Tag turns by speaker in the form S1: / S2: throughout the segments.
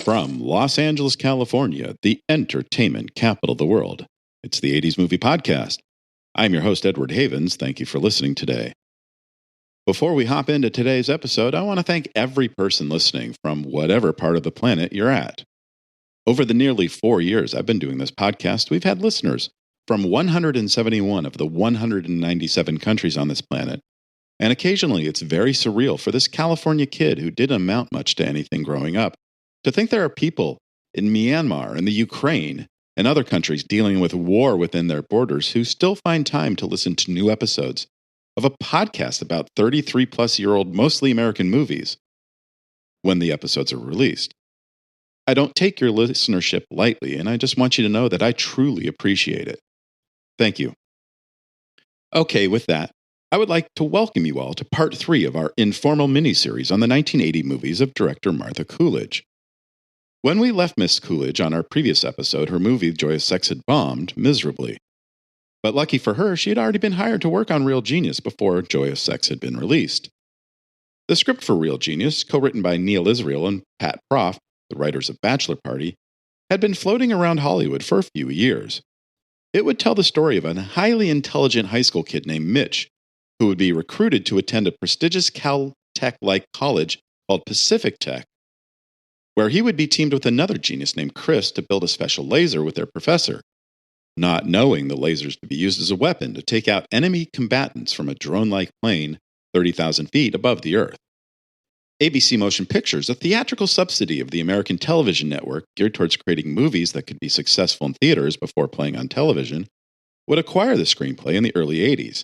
S1: From Los Angeles, California, the entertainment capital of the world, it's the 80s Movie Podcast. I'm your host, Edward Havens. Thank you for listening today. Before we hop into today's episode, I want to thank every person listening from whatever part of the planet you're at. Over the nearly 4 years I've been doing this podcast, we've had listeners from 171 of the 197 countries on this planet. And occasionally it's very surreal for this California kid who didn't amount much to anything growing up to think there are people in Myanmar and the Ukraine and other countries dealing with war within their borders who still find time to listen to new episodes of a podcast about 33-plus-year-old mostly American movies when the episodes are released. I don't take your listenership lightly, and I just want you to know that I truly appreciate it. Thank you. Okay, with that, I would like to welcome you all to part 3 of our informal miniseries on the 1980 movies of director Martha Coolidge. When we left Miss Coolidge on our previous episode, her movie Joyous Sex had bombed miserably. But lucky for her, she had already been hired to work on Real Genius before Joyous Sex had been released. The script for Real Genius, co-written by Neil Israel and Pat Proft, the writers of Bachelor Party, had been floating around Hollywood for a few years. It would tell the story of a highly intelligent high school kid named Mitch, who would be recruited to attend a prestigious Caltech-like college called Pacific Tech, where he would be teamed with another genius named Chris to build a special laser with their professor, not knowing the lasers to be used as a weapon to take out enemy combatants from a drone-like plane 30,000 feet above the Earth. ABC Motion Pictures, a theatrical subsidy of the American television network geared towards creating movies that could be successful in theaters before playing on television, would acquire the screenplay in the early 80s.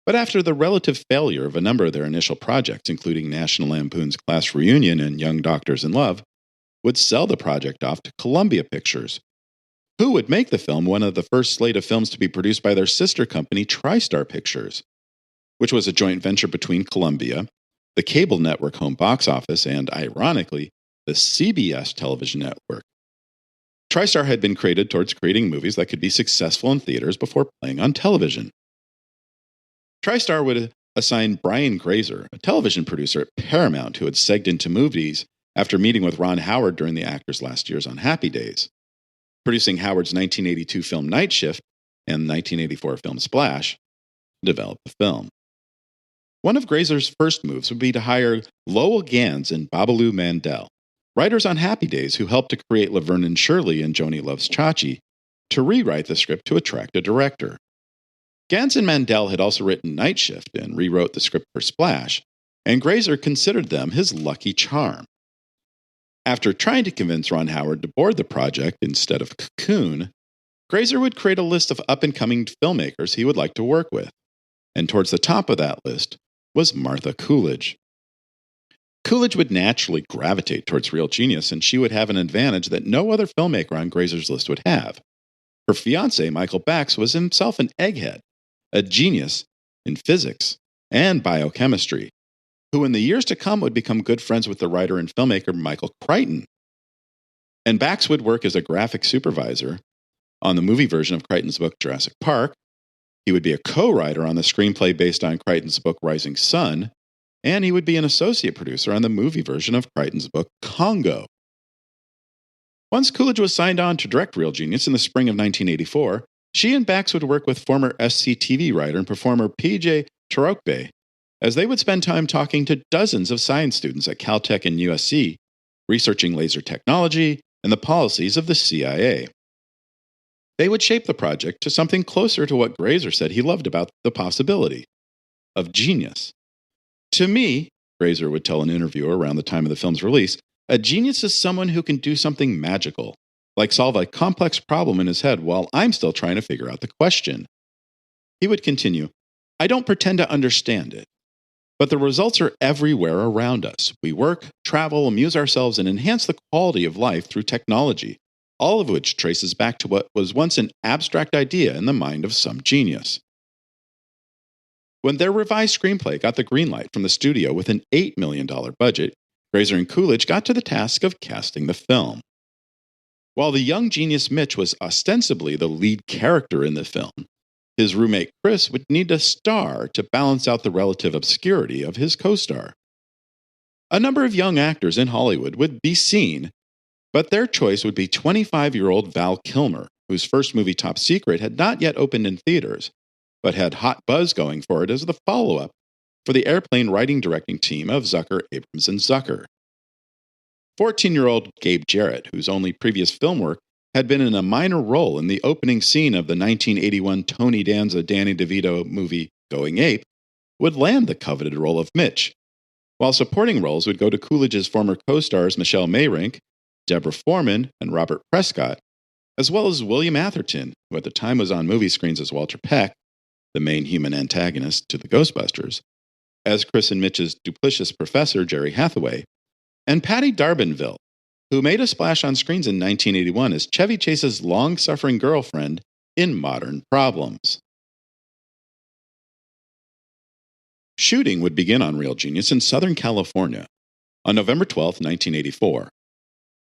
S1: But after the relative failure of a number of their initial projects, including National Lampoon's Class Reunion and Young Doctors in Love, would sell the project off to Columbia Pictures, who would make the film one of the first slate of films to be produced by their sister company, TriStar Pictures, which was a joint venture between Columbia, the cable network Home Box Office, and, ironically, the CBS television network. TriStar had been created towards creating movies that could be successful in theaters before playing on television. TriStar would assign Brian Grazer, a television producer at Paramount who had segged into movies after meeting with Ron Howard during the actor's last years on Happy Days, producing Howard's 1982 film Night Shift and 1984 film Splash, to develop the film. One of Grazer's first moves would be to hire Lowell Gans and Babalu Mandel, writers on Happy Days who helped to create Laverne and Shirley and Joni Loves Chachi, to rewrite the script to attract a director. Gans and Mandel had also written Night Shift and rewrote the script for Splash, and Grazer considered them his lucky charm. After trying to convince Ron Howard to board the project instead of Cocoon, Grazer would create a list of up-and-coming filmmakers he would like to work with, and towards the top of that list was Martha Coolidge. Coolidge would naturally gravitate towards Real Genius, and she would have an advantage that no other filmmaker on Grazer's list would have. Her fiancé, Michael Bax, was himself an egghead, a genius in physics and biochemistry, who in the years to come would become good friends with the writer and filmmaker Michael Crichton. And Bax would work as a graphic supervisor on the movie version of Crichton's book Jurassic Park. He would be a co-writer on the screenplay based on Crichton's book Rising Sun, and he would be an associate producer on the movie version of Crichton's book Congo. Once Coolidge was signed on to direct Real Genius in the spring of 1984, she and Bax would work with former SCTV writer and performer PJ Tarokbe, as they would spend time talking to dozens of science students at Caltech and USC, researching laser technology and the policies of the CIA. They would shape the project to something closer to what Grazer said he loved about the possibility of genius. To me, Grazer would tell an interviewer around the time of the film's release, a genius is someone who can do something magical, like solve a complex problem in his head while I'm still trying to figure out the question. He would continue, I don't pretend to understand it, but the results are everywhere around us. We work, travel, amuse ourselves, and enhance the quality of life through technology, all of which traces back to what was once an abstract idea in the mind of some genius. When their revised screenplay got the green light from the studio with an $8 million budget, Grazer and Coolidge got to the task of casting the film. While the young genius Mitch was ostensibly the lead character in the film, his roommate Chris would need a star to balance out the relative obscurity of his co-star. A number of young actors in Hollywood would be seen But their choice would be 25-year-old Val Kilmer, whose first movie, Top Secret, had not yet opened in theaters, but had hot buzz going for it as the follow-up for the airplane writing-directing team of Zucker, Abrams, and Zucker. 14-year-old Gabe Jarrett, whose only previous film work had been in a minor role in the opening scene of the 1981 Tony Danza, Danny DeVito movie Going Ape, would land the coveted role of Mitch, while supporting roles would go to Coolidge's former co-stars Michelle Mayrink, Deborah Foreman, and Robert Prescott, as well as William Atherton, who at the time was on movie screens as Walter Peck, the main human antagonist to the Ghostbusters, as Chris and Mitch's duplicitous professor Jerry Hathaway, and Patty D'Arbanville, who made a splash on screens in 1981 as Chevy Chase's long-suffering girlfriend in Modern Problems. Shooting would begin on Real Genius in Southern California on November 12, 1984.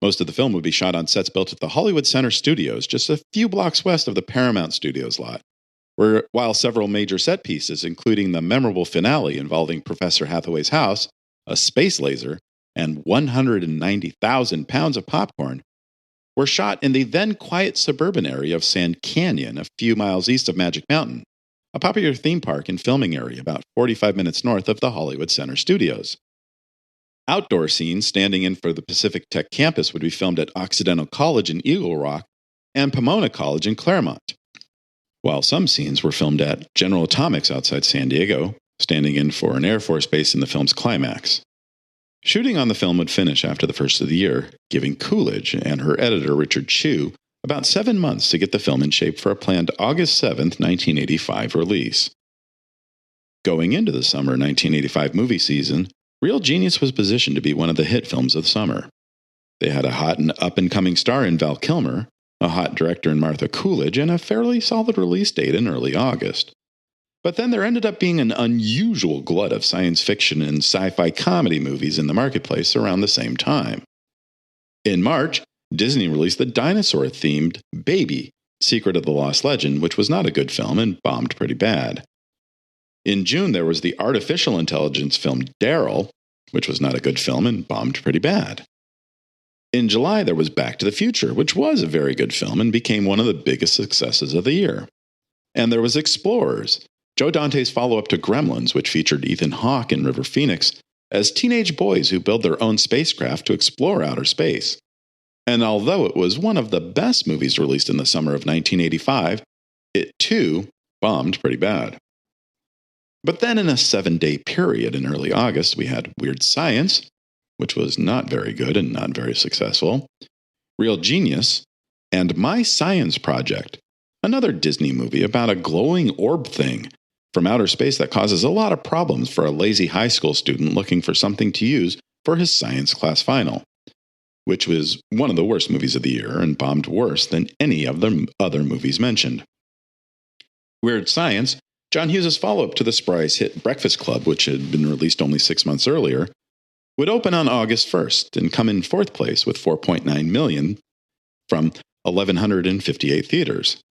S1: Most of the film would be shot on sets built at the Hollywood Center Studios, just a few blocks west of the Paramount Studios lot, while several major set pieces, including the memorable finale involving Professor Hathaway's house, a space laser, and 190,000 pounds of popcorn, were shot in the then quiet suburban area of Sand Canyon, a few miles east of Magic Mountain, a popular theme park and filming area about 45 minutes north of the Hollywood Center Studios. Outdoor scenes standing in for the Pacific Tech campus would be filmed at Occidental College in Eagle Rock and Pomona College in Claremont, while some scenes were filmed at General Atomics outside San Diego, standing in for an Air Force base in the film's climax. Shooting on the film would finish after the first of the year, giving Coolidge and her editor Richard Chew about 7 months to get the film in shape for a planned August 7, 1985 release. Going into the summer 1985 movie season, Real Genius was positioned to be one of the hit films of the summer. They had a hot and up-and-coming star in Val Kilmer, a hot director in Martha Coolidge, and a fairly solid release date in early August. But then there ended up being an unusual glut of science fiction and sci-fi comedy movies in the marketplace around the same time. In March, Disney released the dinosaur-themed Baby, Secret of the Lost Legend, which was not a good film and bombed pretty bad. In June, there was the artificial intelligence film Daryl, which was not a good film and bombed pretty bad. In July, there was Back to the Future, which was a very good film and became one of the biggest successes of the year. And there was Explorers, Joe Dante's follow-up to Gremlins, which featured Ethan Hawke and River Phoenix as teenage boys who build their own spacecraft to explore outer space. And although it was one of the best movies released in the summer of 1985, it too bombed pretty bad. But then in a 7-day period in early August, we had Weird Science, which was not very good and not very successful, Real Genius, and My Science Project, another Disney movie about a glowing orb thing from outer space that causes a lot of problems for a lazy high school student looking for something to use for his science class final, which was one of the worst movies of the year and bombed worse than any of the other movies mentioned. Weird Science, John Hughes' follow-up to the Surprise hit Breakfast Club, which had been released only 6 months earlier, would open on August 1st and come in fourth place with $4.9 million from 1,158 theaters.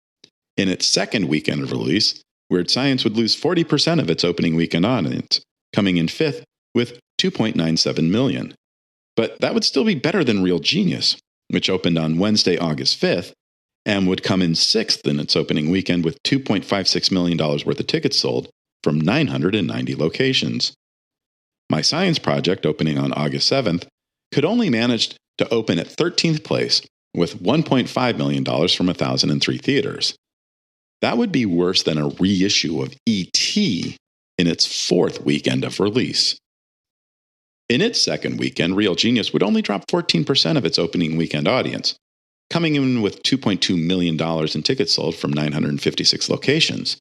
S1: In its second weekend of release, Weird Science would lose 40% of its opening weekend audience, coming in fifth with $2.97 million. But that would still be better than Real Genius, which opened on Wednesday, August 5th, and would come in sixth in its opening weekend with $2.56 million worth of tickets sold from 990 locations. My Science Project, opening on August 7th, could only manage to open at 13th place with $1.5 million from 1,003 theaters. That would be worse than a reissue of E.T. in its fourth weekend of release. In its second weekend, Real Genius would only drop 14% of its opening weekend audience, coming in with $2.2 million in tickets sold from 956 locations.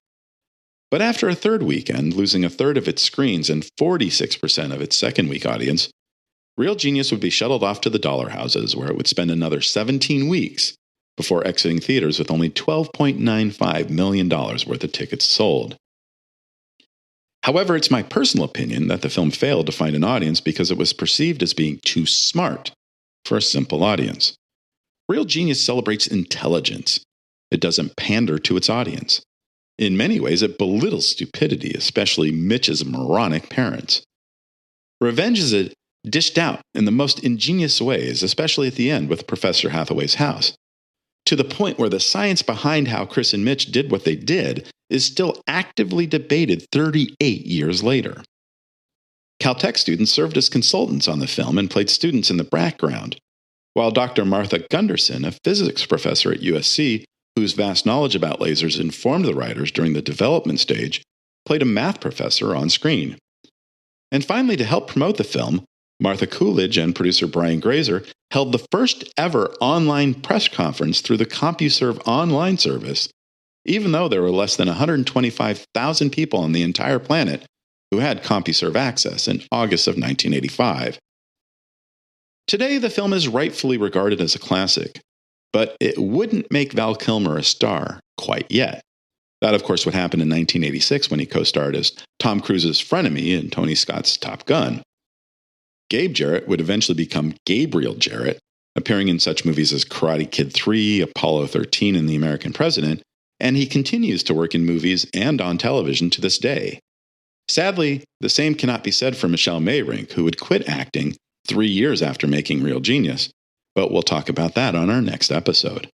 S1: But after a third weekend, losing a third of its screens and 46% of its second week audience, Real Genius would be shuttled off to the dollar houses, where it would spend another 17 weeks before exiting theaters with only $12.95 million worth of tickets sold. However, it's my personal opinion that the film failed to find an audience because it was perceived as being too smart for a simple audience. Real Genius celebrates intelligence. It doesn't pander to its audience. In many ways, it belittles stupidity, especially Mitch's moronic parents. Revenge is dished out in the most ingenious ways, especially at the end with Professor Hathaway's house, to the point where the science behind how Chris and Mitch did what they did is still actively debated 38 years later. Caltech students served as consultants on the film and played students in the background, while Dr. Martha Gunderson, a physics professor at USC, whose vast knowledge about lasers informed the writers during the development stage, played a math professor on screen. And finally, to help promote the film, Martha Coolidge and producer Brian Grazer held the first ever online press conference through the CompuServe online service, even though there were less than 125,000 people on the entire planet who had CompuServe access in August of 1985. Today, the film is rightfully regarded as a classic, but it wouldn't make Val Kilmer a star quite yet. That, of course, would happen in 1986 when he co-starred as Tom Cruise's frenemy in Tony Scott's Top Gun. Gabe Jarrett would eventually become Gabriel Jarrett, appearing in such movies as Karate Kid 3, Apollo 13, and The American President, and he continues to work in movies and on television to this day. Sadly, the same cannot be said for Michelle Mayrink, who would quit acting 3 years after making Real Genius, but we'll talk about that on our next episode.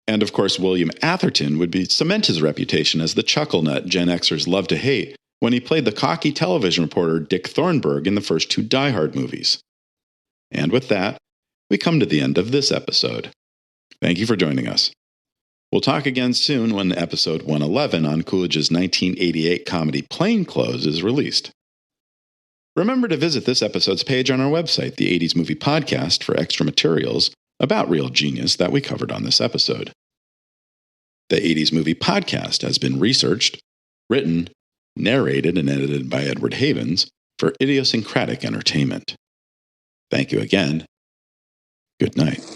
S1: And of course, William Atherton would cement his reputation as the chuckle nut Gen Xers love to hate when he played the cocky television reporter Dick Thornburg in the first 2 Die Hard movies. And with that, we come to the end of this episode. Thank you for joining us. We'll talk again soon when episode 111 on Coolidge's 1988 comedy Plainclothes is released. Remember to visit this episode's page on our website, the 80s Movie Podcast, for extra materials about Real Genius that we covered on this episode. The 80s Movie Podcast has been researched, written, narrated, and edited by Edward Havens for Idiosyncratic Entertainment. Thank you again. Good night.